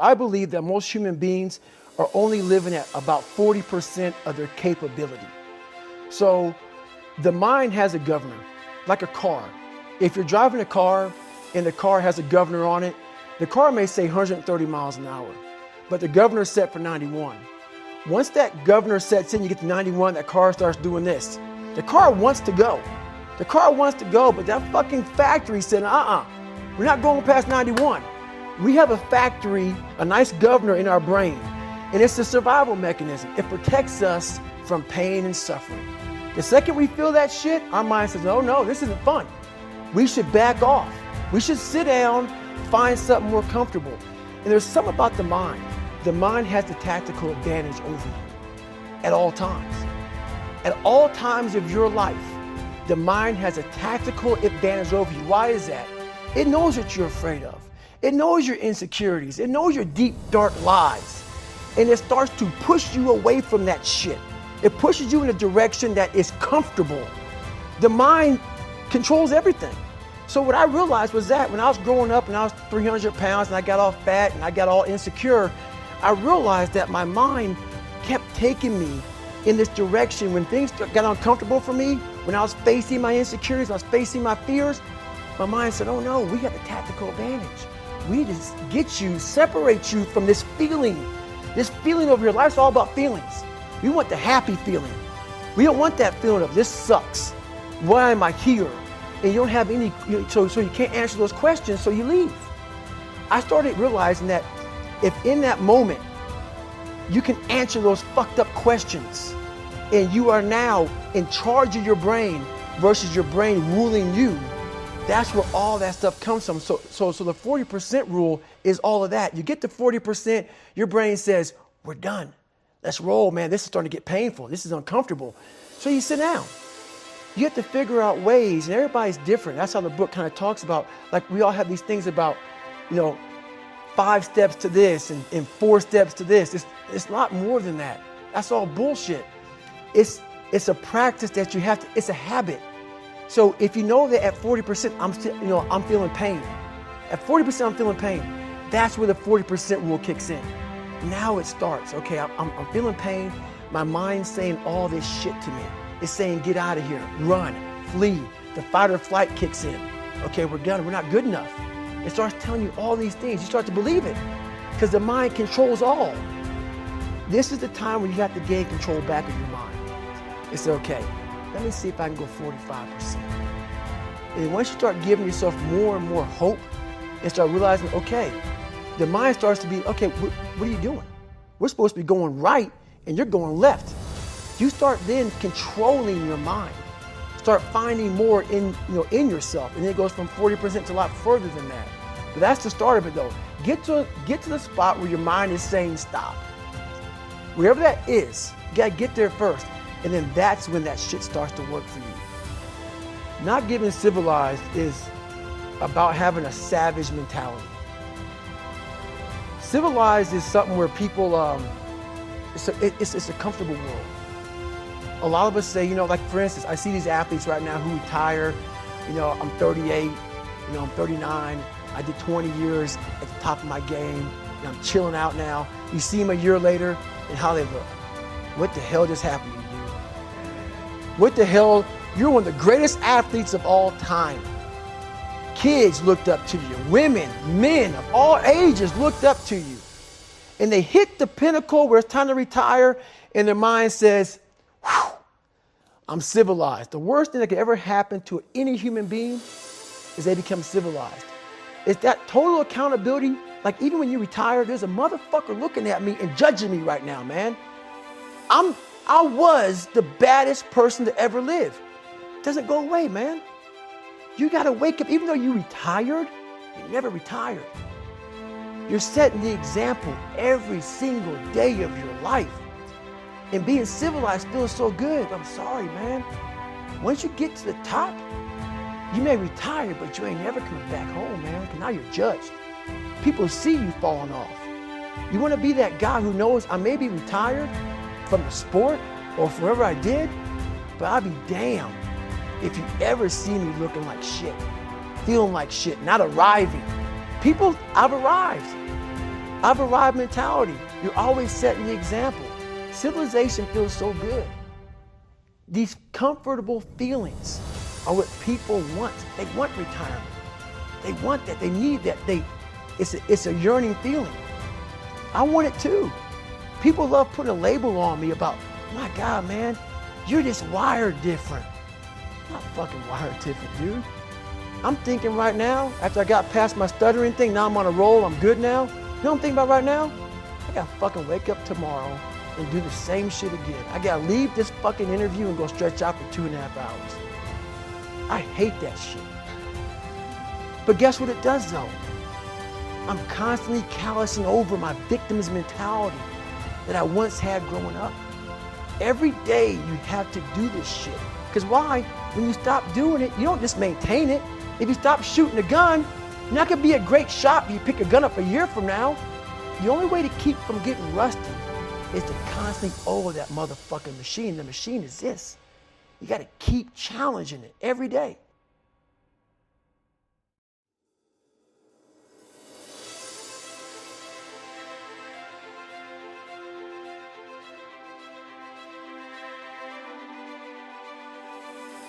I believe that most human beings are only living at about 40% of their capability. So the mind has a governor, like a car. If you're driving a car and the car has a governor on it, the car may say 130 miles an hour, but the governor's set for 91. Once that governor sets in, you get to 91, that car starts doing this. The car wants to go. The car wants to go, but that fucking factory said, we're not going past 91. We have a factory, a nice governor in our brain, and it's a survival mechanism. It protects us from pain and suffering. The second we feel that shit, our mind says, oh no, this isn't fun. We should back off. We should sit down, find something more comfortable. And there's something about the mind. The mind has the tactical advantage over you at all times. At all times of your life, the mind has a tactical advantage over you. Why is that? It knows what you're afraid of. It knows your insecurities. It knows your deep, dark lies. And it starts to push you away from that shit. It pushes you in a direction that is comfortable. The mind controls everything. So what I realized was that when I was growing up and I was 300 pounds and I got all fat and I got all insecure, I realized that my mind kept taking me in this direction. When things got uncomfortable for me, when I was facing my insecurities, I was facing my fears, my mind said, oh no, we have a tactical advantage. We need to get you, separate you from this feeling over here. Life's all about feelings. We want the happy feeling. We don't want that feeling of this sucks. Why am I here? And you don't have any, so you can't answer those questions, so you leave. I started realizing that if in that moment you can answer those fucked up questions and you are now in charge of your brain versus your brain ruling you, that's where all that stuff comes from. So the 40% rule is all of that. You get to 40%, your brain says, we're done. Let's roll, man. This is starting to get painful. This is uncomfortable. So you sit down. You have to figure out ways, and everybody's different. That's how the book kind of talks about, like we all have these things about, 5 steps to this and 4 steps to this. It's a lot more than that. That's all bullshit. It's a practice that you have to, it's a habit. So if you know that at 40%, I'm feeling pain. At 40%, I'm feeling pain. That's where the 40% rule kicks in. Now it starts. Okay, I'm feeling pain. My mind's saying all this shit to me. It's saying, get out of here, run, flee. The fight or flight kicks in. Okay, we're done. We're not good enough. It starts telling you all these things. You start to believe it because the mind controls all. This is the time when you have to gain control back of your mind. It's okay. Let me see if I can go 45%. And once you start giving yourself more and more hope and start realizing, okay, the mind starts to be, okay, what are you doing? We're supposed to be going right and you're going left. You start then controlling your mind. Start finding more in yourself. And it goes from 40% to a lot further than that. But that's the start of it though. Get to the spot where your mind is saying stop. Wherever that is, you gotta get there first. And then that's when that shit starts to work for you. Not getting civilized is about having a savage mentality. Civilized is something where people, it's a comfortable world. A lot of us say, like for instance, I see these athletes right now who retire, I'm 38, I'm 39, I did 20 years at the top of my game, I'm chilling out now. You see them a year later and how they look. What the hell just happened to you, dude? What the hell? You're one of the greatest athletes of all time. Kids looked up to you, women, men of all ages looked up to you. And they hit the pinnacle where it's time to retire and their mind says, whew, I'm civilized. The worst thing that could ever happen to any human being is they become civilized. It's that total accountability. Like even when you retire, there's a motherfucker looking at me and judging me right now, man. I was the baddest person to ever live. It doesn't go away, man. You gotta wake up, even though you retired, you never retired. You're setting the example every single day of your life. And being civilized feels so good. I'm sorry, man. Once you get to the top, you may retire, but you ain't never coming back home, man, because now you're judged. People see you falling off. You want to be that guy who knows I may be retired from the sport or from wherever I did, but I'll be damned if you ever see me looking like shit, feeling like shit, not arriving. People, I've arrived. I've arrived mentality. You're always setting the example. Civilization feels so good. These comfortable feelings are what people want. They want retirement. They want that. They need that. It's a yearning feeling. I want it too. People love putting a label on me about, my God, man, you're just wired different. I'm not fucking wired different, dude. I'm thinking right now, after I got past my stuttering thing, now I'm on a roll, I'm good now. You know what I'm thinking about right now? I gotta fucking wake up tomorrow and do the same shit again. I gotta leave this fucking interview and go stretch out for 2.5 hours. I hate that shit. But guess what it does though? I'm constantly callousing over my victim's mentality that I once had growing up. Every day you have to do this shit. Because why? When you stop doing it, you don't just maintain it. If you stop shooting a gun, you're not gonna be a great shot when you pick a gun up a year from now. The only way to keep from getting rusty is to constantly oil that motherfucking machine. The machine is this. You gotta keep challenging it every day.